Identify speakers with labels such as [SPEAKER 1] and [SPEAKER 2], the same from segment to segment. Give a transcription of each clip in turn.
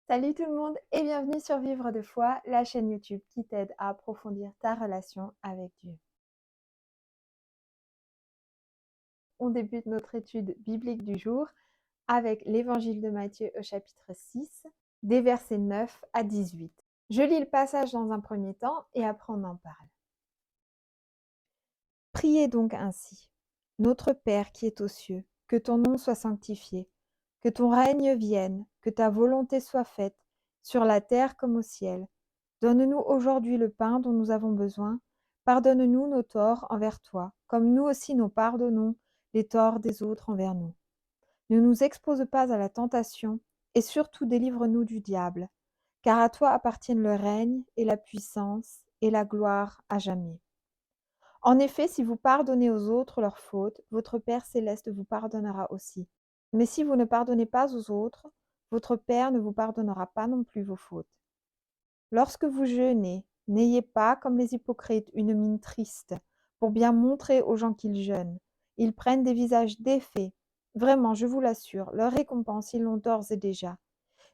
[SPEAKER 1] Salut tout le monde et bienvenue sur Vivre de foi, la chaîne YouTube qui t'aide à approfondir ta relation avec Dieu. On débute notre étude biblique du jour avec l'évangile de Matthieu au chapitre 6, des versets 9 à 18. Je lis le passage dans un premier temps et après on en parle. Priez donc ainsi. Notre Père qui est aux cieux, que ton nom soit sanctifié, que ton règne vienne, que ta volonté soit faite, sur la terre comme au ciel. Donne-nous aujourd'hui le pain dont nous avons besoin. Pardonne-nous nos torts envers toi, comme nous aussi nous pardonnons les torts des autres envers nous. Ne nous expose pas à la tentation, et surtout délivre-nous du diable, car à toi appartiennent le règne et la puissance et la gloire à jamais. En effet, si vous pardonnez aux autres leurs fautes, votre Père céleste vous pardonnera aussi. Mais si vous ne pardonnez pas aux autres, votre Père ne vous pardonnera pas non plus vos fautes. Lorsque vous jeûnez, n'ayez pas, comme les hypocrites, une mine triste, pour bien montrer aux gens qu'ils jeûnent. Ils prennent des visages défaits. Vraiment, je vous l'assure, leur récompense, ils l'ont d'ores et déjà.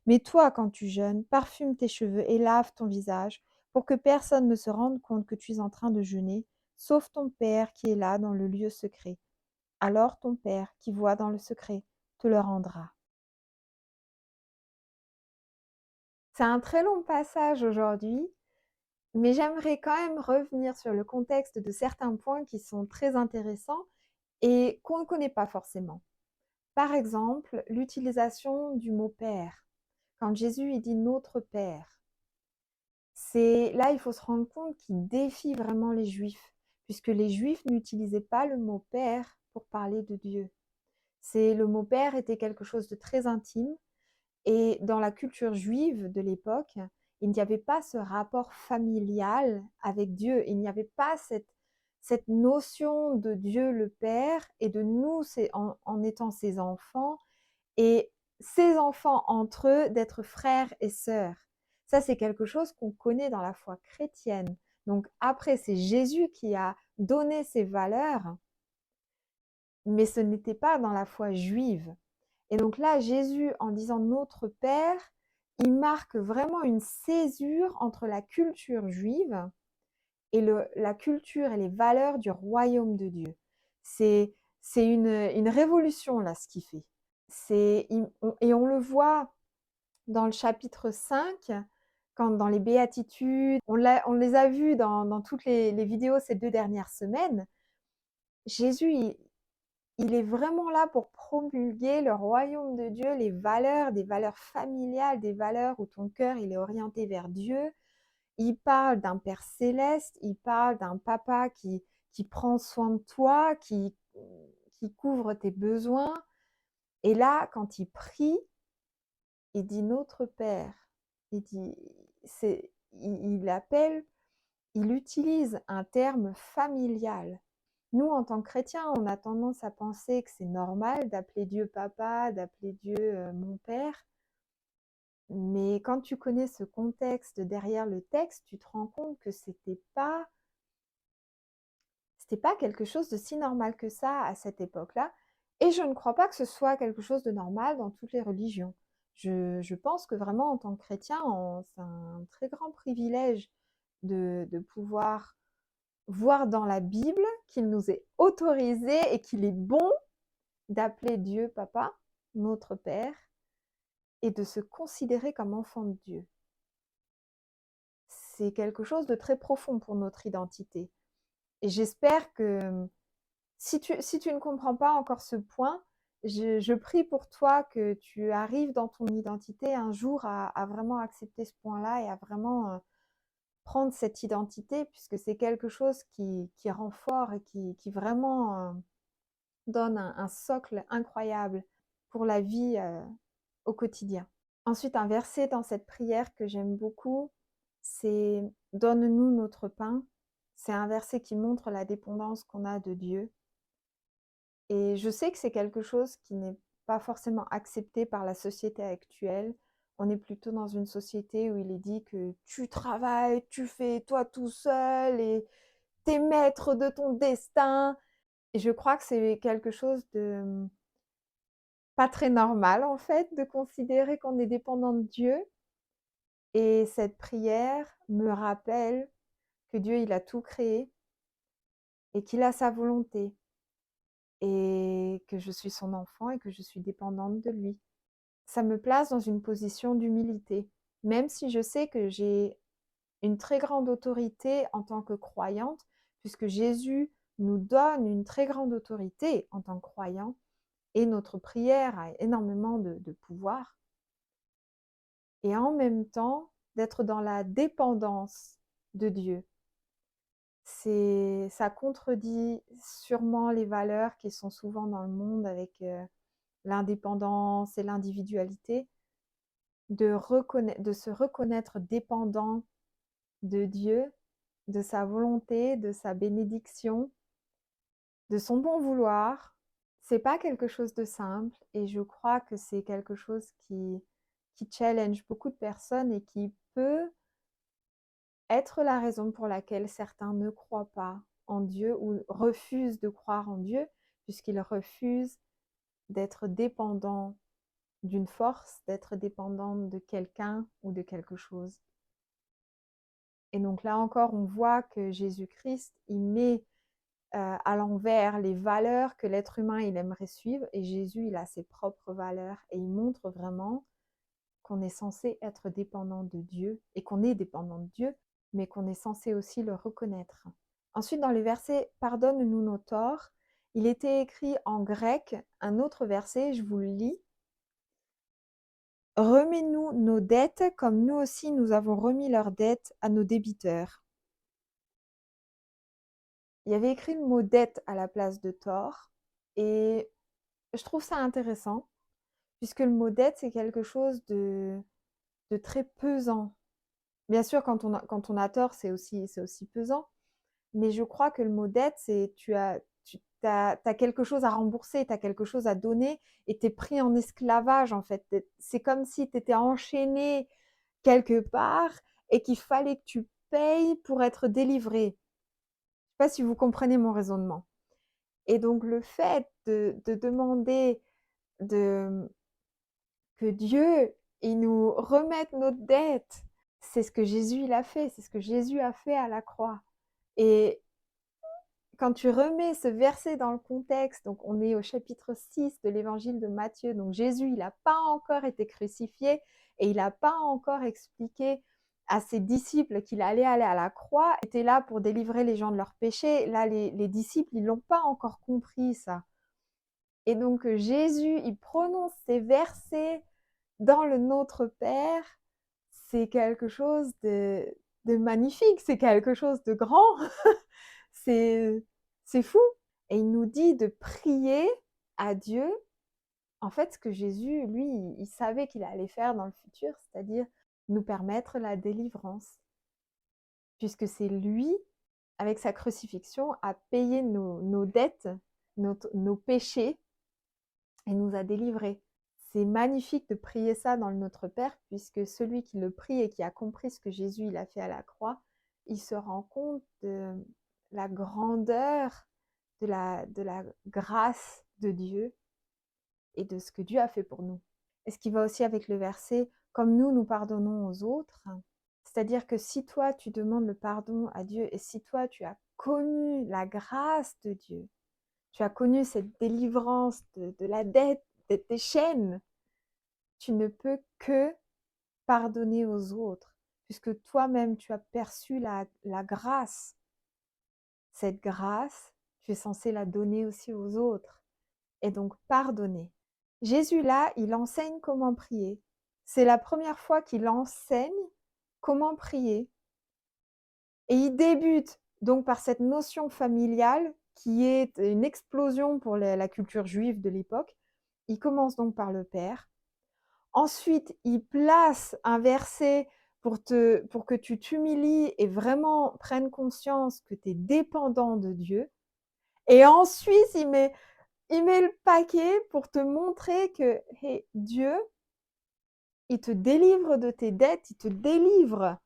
[SPEAKER 1] Mais toi, quand tu jeûnes, parfume tes cheveux et lave ton visage, pour que personne ne se rende compte que tu es en train de jeûner, sauf ton Père qui est là dans le lieu secret. Alors ton Père, qui voit dans le secret, te le rendra. C'est un très long passage aujourd'hui, mais j'aimerais quand même revenir sur le contexte de certains points qui sont très intéressants et qu'on ne connaît pas forcément. Par exemple, l'utilisation du mot Père. Quand Jésus il dit notre Père, c'est là il faut se rendre compte qu'il défie vraiment les Juifs, puisque les Juifs n'utilisaient pas le mot Père pour parler de Dieu. Le mot Père était quelque chose de très intime. Et dans la culture juive de l'époque, il n'y avait pas ce rapport familial avec Dieu. Il n'y avait pas cette notion de Dieu le Père et de nous en étant ses enfants et ses enfants entre eux d'être frères et sœurs. Ça, c'est quelque chose qu'on connaît dans la foi chrétienne. Donc après, c'est Jésus qui a donné ces valeurs, mais ce n'était pas dans la foi juive. Et donc là, Jésus, en disant notre Père, il marque vraiment une césure entre la culture juive et la culture et les valeurs du royaume de Dieu. C'est une révolution là, ce qu'il fait. Et on le voit dans le chapitre 5, quand dans les béatitudes, on les a vus dans toutes les vidéos ces 2 dernières semaines. Jésus, il est vraiment là pour promulguer le royaume de Dieu, les valeurs, des valeurs familiales, des valeurs où ton cœur il est orienté vers Dieu. Il parle d'un Père céleste, il parle d'un papa qui prend soin de toi, qui couvre tes besoins. Et là, quand il prie, il dit notre Père. Il dit, il appelle, il utilise un terme familial. Nous, en tant que chrétiens, on a tendance à penser que c'est normal d'appeler Dieu papa, d'appeler Dieu mon père. Mais quand tu connais ce contexte derrière le texte, tu te rends compte que c'était pas quelque chose de si normal que ça à cette époque-là. Et je ne crois pas que ce soit quelque chose de normal dans toutes les religions. Je pense que vraiment, en tant que chrétien, c'est un très grand privilège de pouvoir voir dans la Bible qu'il nous est autorisé et qu'il est bon d'appeler Dieu Papa, notre Père, et de se considérer comme enfant de Dieu. C'est quelque chose de très profond pour notre identité. Et j'espère que si tu ne comprends pas encore ce point, je prie pour toi que tu arrives dans ton identité un jour à vraiment accepter ce point-là et à vraiment prendre cette identité, puisque c'est quelque chose qui rend fort et qui vraiment donne un socle incroyable pour la vie au quotidien. Ensuite, un verset dans cette prière que j'aime beaucoup, c'est Donne-nous notre pain. C'est un verset qui montre la dépendance qu'on a de Dieu. Et je sais que c'est quelque chose qui n'est pas forcément accepté par la société actuelle. On est plutôt dans une société où il est dit que tu travailles, tu fais toi tout seul et t'es maître de ton destin. Et je crois que c'est quelque chose de pas très normal en fait, de considérer qu'on est dépendant de Dieu. Et cette prière me rappelle que Dieu, il a tout créé et qu'il a sa volonté et que je suis son enfant et que je suis dépendante de lui. Ça me place dans une position d'humilité, même si je sais que j'ai une très grande autorité en tant que croyante, puisque Jésus nous donne une très grande autorité en tant que croyant, et notre prière a énormément de pouvoir. Et en même temps, d'être dans la dépendance de Dieu. Ça contredit sûrement les valeurs qui sont souvent dans le monde avec l'indépendance et l'individualité, de se reconnaître dépendant de Dieu, de sa volonté, de sa bénédiction, de son bon vouloir. C'est pas quelque chose de simple et je crois que c'est quelque chose qui challenge beaucoup de personnes et qui peut être la raison pour laquelle certains ne croient pas en Dieu ou refusent de croire en Dieu, puisqu'ils refusent d'être dépendants d'une force, d'être dépendants de quelqu'un ou de quelque chose. Et donc là encore, on voit que Jésus-Christ, il met à l'envers les valeurs que l'être humain il aimerait suivre, et Jésus, il a ses propres valeurs, et il montre vraiment qu'on est censé être dépendant de Dieu, et qu'on est dépendant de Dieu, mais qu'on est censé aussi le reconnaître. Ensuite, dans les versets « Pardonne-nous nos torts », il était écrit en grec un autre verset, je vous le lis. « Remets-nous nos dettes comme nous aussi nous avons remis leurs dettes à nos débiteurs. » Il y avait écrit le mot « dette » à la place de « tort », et je trouve ça intéressant, puisque le mot « dette », c'est quelque chose de très pesant. Bien sûr, quand on a tort, c'est aussi pesant, mais je crois que le mot dette, c'est tu as quelque chose à rembourser, tu as quelque chose à donner et tu es pris en esclavage en fait. C'est comme si tu étais enchaîné quelque part et qu'il fallait que tu payes pour être délivré. Je ne sais pas si vous comprenez mon raisonnement. Et donc le fait de demander que Dieu il nous remette notre dette, c'est ce que Jésus il a fait, c'est ce que Jésus a fait à la croix. Et quand tu remets ce verset dans le contexte, donc on est au chapitre 6 de l'évangile de Matthieu, donc Jésus, il n'a pas encore été crucifié et il n'a pas encore expliqué à ses disciples qu'il allait aller à la croix, il était là pour délivrer les gens de leurs péchés. Là, les disciples, ils l'ont pas encore compris ça. Et donc Jésus, il prononce ces versets dans le Notre Père, c'est quelque chose de magnifique, c'est quelque chose de grand. C'est fou. Et il nous dit de prier à Dieu, en fait, ce que Jésus, lui, il savait qu'il allait faire dans le futur, c'est-à-dire nous permettre la délivrance. Puisque c'est lui, avec sa crucifixion, a payé nos dettes, nos péchés, et nous a délivrés. C'est magnifique de prier ça dans le Notre Père, puisque celui qui le prie et qui a compris ce que Jésus il a fait à la croix, il se rend compte de la grandeur de la grâce de Dieu et de ce que Dieu a fait pour nous. Et ce qui va aussi avec le verset « Comme nous pardonnons aux autres », c'est-à-dire que si toi, tu demandes le pardon à Dieu et si toi, tu as connu la grâce de Dieu, tu as connu cette délivrance de la dette, de tes chaînes, tu ne peux que pardonner aux autres, puisque toi-même, tu as perçu la grâce. Cette grâce, tu es censé la donner aussi aux autres. Et donc, pardonner. Jésus, là, il enseigne comment prier. C'est la première fois qu'il enseigne comment prier. Et il débute donc par cette notion familiale qui est une explosion pour la culture juive de l'époque. Il commence donc par le Père. Ensuite, il place un verset pour que tu t'humilies et vraiment prennes conscience que tu es dépendant de Dieu. Et ensuite, il met le paquet pour te montrer que hey, Dieu, il te délivre de tes dettes, il te délivre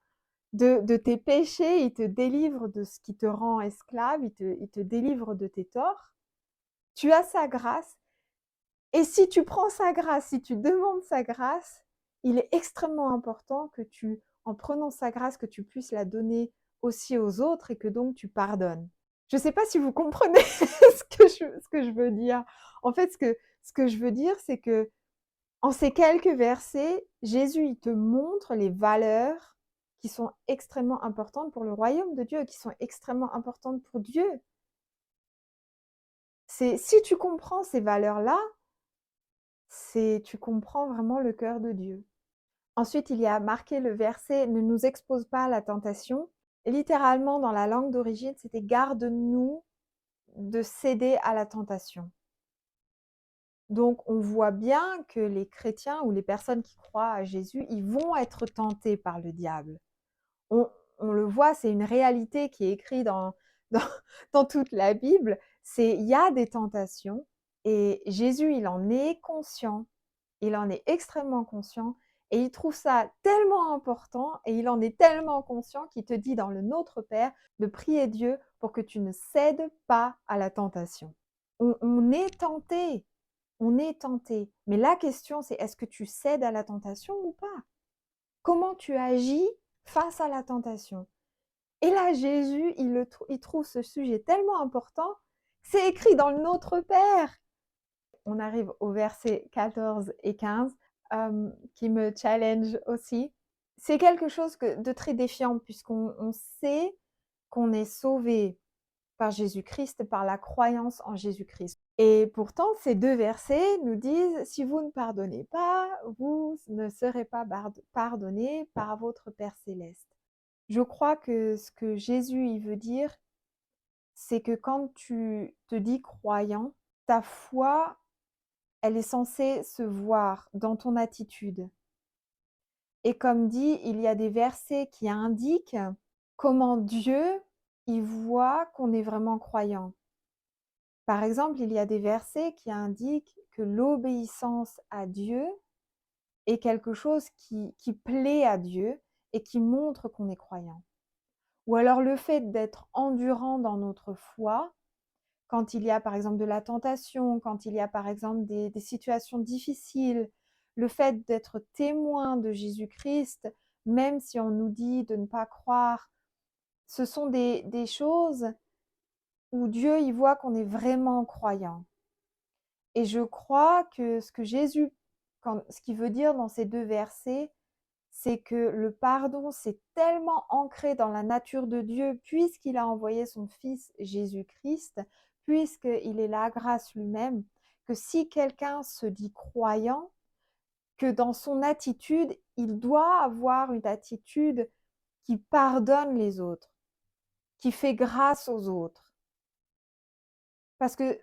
[SPEAKER 1] de tes péchés, il te délivre de ce qui te rend esclave, il te délivre de tes torts. Tu as sa grâce. Et si tu prends sa grâce, si tu demandes sa grâce, il est extrêmement important que tu en prenant sa grâce, que tu puisses la donner aussi aux autres et que donc tu pardonnes. Je ne sais pas si vous comprenez ce que je veux dire. En fait, ce que je veux dire, c'est que en ces quelques versets, Jésus, il te montre les valeurs qui sont extrêmement importantes pour le royaume de Dieu, qui sont extrêmement importantes pour Dieu. Si tu comprends ces valeurs-là, tu comprends vraiment le cœur de Dieu. Ensuite, il y a marqué le verset « Ne nous expose pas à la tentation ». Littéralement, dans la langue d'origine, c'était « Garde-nous de céder à la tentation ». Donc, on voit bien que les chrétiens ou les personnes qui croient à Jésus, ils vont être tentés par le diable. On, on le voit, c'est une réalité qui est écrite dans, dans toute la Bible. Il y a des tentations et Jésus, il en est conscient. Il en est extrêmement conscient et il trouve ça tellement important et il en est tellement conscient qu'il te dit dans le Notre Père de prier Dieu pour que tu ne cèdes pas à la tentation. On est tenté, on est tenté. Mais la question, c'est est-ce que tu cèdes à la tentation ou pas? Comment tu agis face à la tentation? Et là, Jésus, il trouve ce sujet tellement important, c'est écrit dans le Notre Père. On arrive au verset 14 et 15 qui me challenge aussi. C'est quelque chose de très défiant puisqu'on sait qu'on est sauvé par Jésus-Christ, par la croyance en Jésus-Christ. Et pourtant, ces deux versets nous disent, si vous ne pardonnez pas, vous ne serez pas pardonnés par votre Père céleste. Je crois que ce que Jésus il veut dire, c'est que quand tu te dis croyant, ta foi, elle est censée se voir dans ton attitude. Et comme dit, il y a des versets qui indiquent comment Dieu, il voit qu'on est vraiment croyant. Par exemple, il y a des versets qui indiquent que l'obéissance à Dieu est quelque chose qui plaît à Dieu et qui montre qu'on est croyant. Ou alors le fait d'être endurant dans notre foi, quand il y a par exemple de la tentation, quand il y a par exemple des situations difficiles, le fait d'être témoin de Jésus-Christ, même si on nous dit de ne pas croire, ce sont des choses où Dieu y voit qu'on est vraiment croyant. Et je crois que ce que Jésus, ce qu'il veut dire dans ces deux versets, c'est que le pardon, c'est tellement ancré dans la nature de Dieu, puisqu'il a envoyé son Fils Jésus-Christ, puisqu'il est la grâce lui-même, que si quelqu'un se dit croyant, que dans son attitude, il doit avoir une attitude qui pardonne les autres, qui fait grâce aux autres. Parce que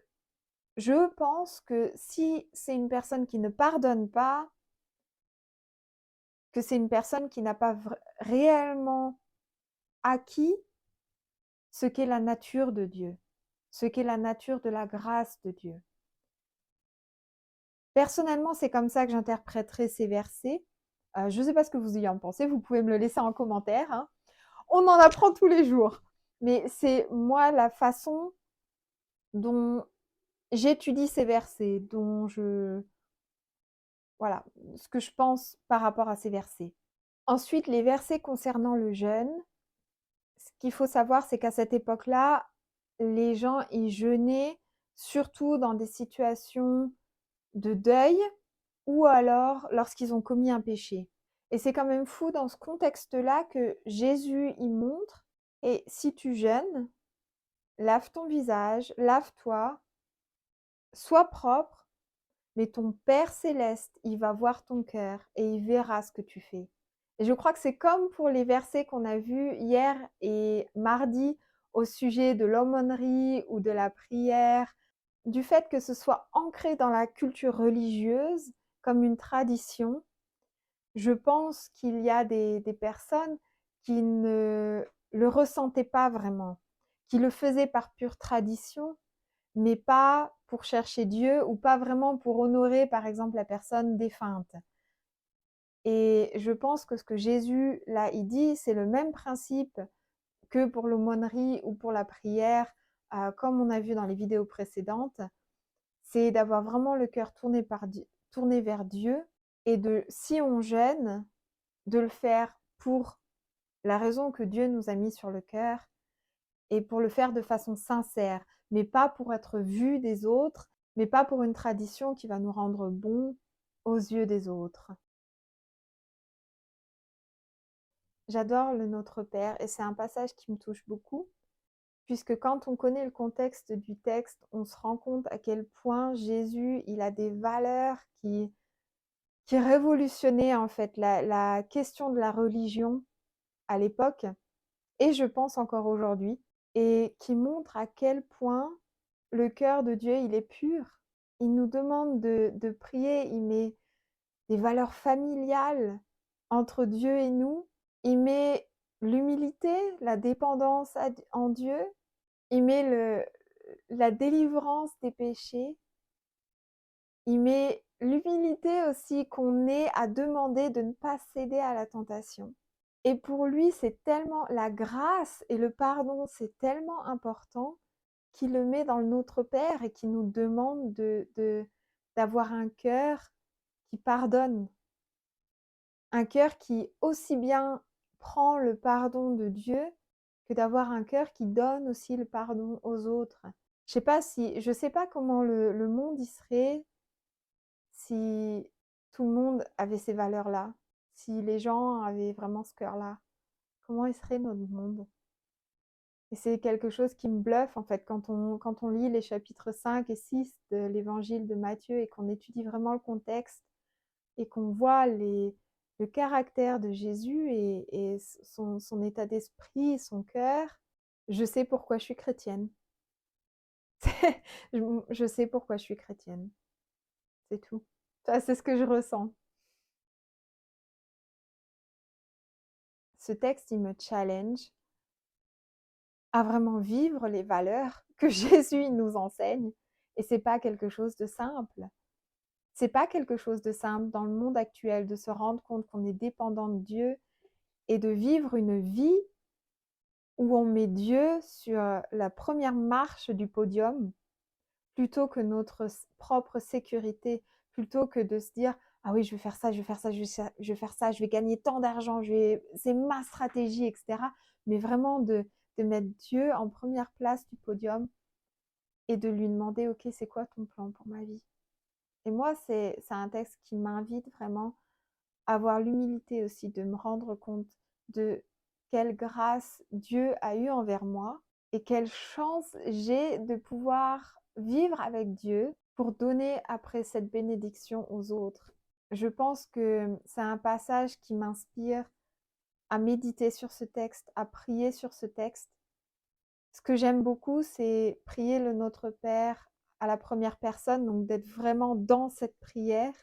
[SPEAKER 1] je pense que si c'est une personne qui ne pardonne pas, que c'est une personne qui n'a pas réellement acquis ce qu'est la nature de Dieu, ce qu'est la nature de la grâce de Dieu. Personnellement, c'est comme ça que j'interpréterai ces versets. Je ne sais pas ce que vous y en pensez, vous pouvez me le laisser en commentaire. Hein. On en apprend tous les jours. Mais c'est moi la façon dont j'étudie ces versets, voilà, ce que je pense par rapport à ces versets. Ensuite, les versets concernant le jeûne. Ce qu'il faut savoir, c'est qu'à cette époque-là, les gens, ils jeûnaient surtout dans des situations de deuil ou alors lorsqu'ils ont commis un péché. Et c'est quand même fou dans ce contexte-là que Jésus y montre, et si tu jeûnes, lave ton visage, lave-toi, sois propre, mais ton Père céleste, il va voir ton cœur et il verra ce que tu fais. Et je crois que c'est comme pour les versets qu'on a vus hier et mardi au sujet de l'aumônerie ou de la prière, du fait que ce soit ancré dans la culture religieuse comme une tradition. Je pense qu'il y a des personnes qui ne le ressentaient pas vraiment, qui le faisaient par pure tradition, mais pas pour chercher Dieu ou pas vraiment pour honorer, par exemple, la personne défunte. Et je pense que ce que Jésus, là, il dit, c'est le même principe que pour l'aumônerie ou pour la prière, comme on a vu dans les vidéos précédentes, c'est d'avoir vraiment le cœur tourné vers Dieu et si on jeûne, de le faire pour la raison que Dieu nous a mis sur le cœur et pour le faire de façon sincère, mais pas pour être vu des autres, mais pas pour une tradition qui va nous rendre bons aux yeux des autres. J'adore le Notre Père et c'est un passage qui me touche beaucoup, puisque quand on connaît le contexte du texte, on se rend compte à quel point Jésus, il a des valeurs qui révolutionnaient en fait la question de la religion à l'époque, et je pense encore aujourd'hui, et qui montrent à quel point le cœur de Dieu, il est pur. Il nous demande de prier, il met des valeurs familiales entre Dieu et nous, il met l'humilité, la dépendance en Dieu, il met la délivrance des péchés, il met l'humilité aussi qu'on ait à demander de ne pas céder à la tentation. Et pour lui, c'est tellement la grâce et le pardon, c'est tellement important qu'il le met dans le Notre Père et qui nous demande d'avoir un cœur qui pardonne, un cœur qui aussi bien prend le pardon de Dieu que d'avoir un cœur qui donne aussi le pardon aux autres. Je sais pas comment le monde y serait si tout le monde avait ces valeurs-là, si les gens avaient vraiment ce cœur-là. Comment il serait notre monde? Et c'est quelque chose qui me bluffe en fait quand on lit les chapitres 5 et 6 de l'évangile de Matthieu et qu'on étudie vraiment le contexte et qu'on voit le caractère de Jésus et son état d'esprit, son cœur. Je sais pourquoi je suis chrétienne. Je sais pourquoi je suis chrétienne. C'est tout. Ça, c'est ce que je ressens. Ce texte, il me challenge à vraiment vivre les valeurs que Jésus il nous enseigne. Et c'est pas quelque chose de simple. C'est pas quelque chose de simple dans le monde actuel de se rendre compte qu'on est dépendant de Dieu et de vivre une vie où on met Dieu sur la première marche du podium plutôt que notre propre sécurité, plutôt que de se dire ah oui, je vais faire ça, je vais faire ça, je vais faire ça, je vais gagner tant d'argent, c'est ma stratégie, etc. Mais vraiment de mettre Dieu en première place du podium et de lui demander ok, c'est quoi ton plan pour ma vie? Et moi, c'est un texte qui m'invite vraiment à avoir l'humilité aussi de me rendre compte de quelle grâce Dieu a eue envers moi et quelle chance j'ai de pouvoir vivre avec Dieu pour donner après cette bénédiction aux autres. Je pense que c'est un passage qui m'inspire à méditer sur ce texte, à prier sur ce texte. Ce que j'aime beaucoup, c'est prier le Notre Père à la première personne, donc d'être vraiment dans cette prière,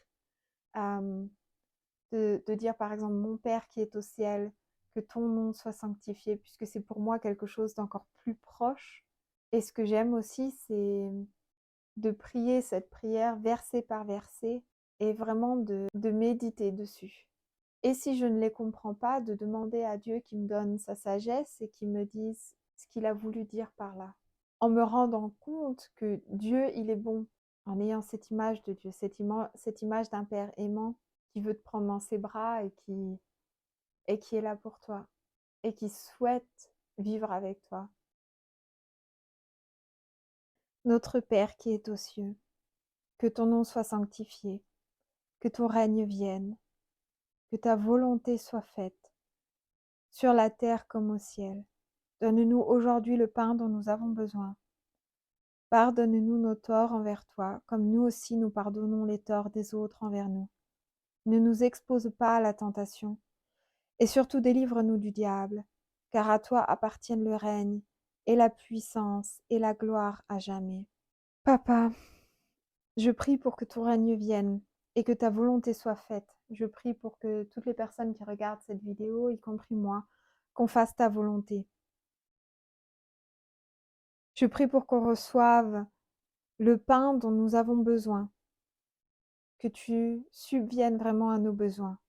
[SPEAKER 1] de dire par exemple mon Père qui est au ciel, que ton nom soit sanctifié, puisque c'est pour moi quelque chose d'encore plus proche. Et ce que j'aime aussi, c'est de prier cette prière verset par verset et vraiment de méditer dessus. Et si je ne les comprends pas, de demander à Dieu qui me donne sa sagesse et qui me dise ce qu'il a voulu dire par là. En me rendant compte que Dieu, il est bon, en ayant cette image de Dieu, cette image d'un Père aimant qui veut te prendre dans ses bras et qui est là pour toi et qui souhaite vivre avec toi. Notre Père qui est aux cieux, que ton nom soit sanctifié, que ton règne vienne, que ta volonté soit faite, sur la terre comme au ciel. Donne-nous aujourd'hui le pain dont nous avons besoin. Pardonne-nous nos torts envers toi, comme nous aussi nous pardonnons les torts des autres envers nous. Ne nous expose pas à la tentation, et surtout délivre-nous du diable, car à toi appartiennent le règne, et la puissance, et la gloire à jamais. Papa, je prie pour que ton règne vienne, et que ta volonté soit faite. Je prie pour que toutes les personnes qui regardent cette vidéo, y compris moi, qu'on fasse ta volonté. Je prie pour qu'on reçoive le pain dont nous avons besoin, que tu subviennes vraiment à nos besoins.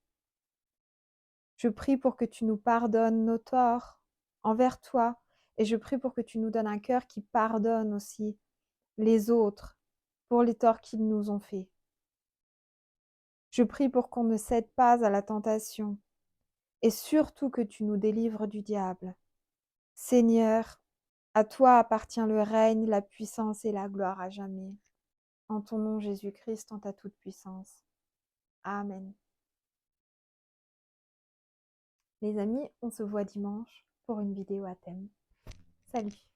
[SPEAKER 1] Je prie pour que tu nous pardonnes nos torts envers toi, et je prie pour que tu nous donnes un cœur qui pardonne aussi les autres pour les torts qu'ils nous ont faits. Je prie pour qu'on ne cède pas à la tentation et surtout que tu nous délivres du diable. Seigneur, à toi appartient le règne, la puissance et la gloire à jamais. En ton nom Jésus-Christ, en ta toute puissance. Amen. Les amis, on se voit dimanche pour une vidéo à thème. Salut!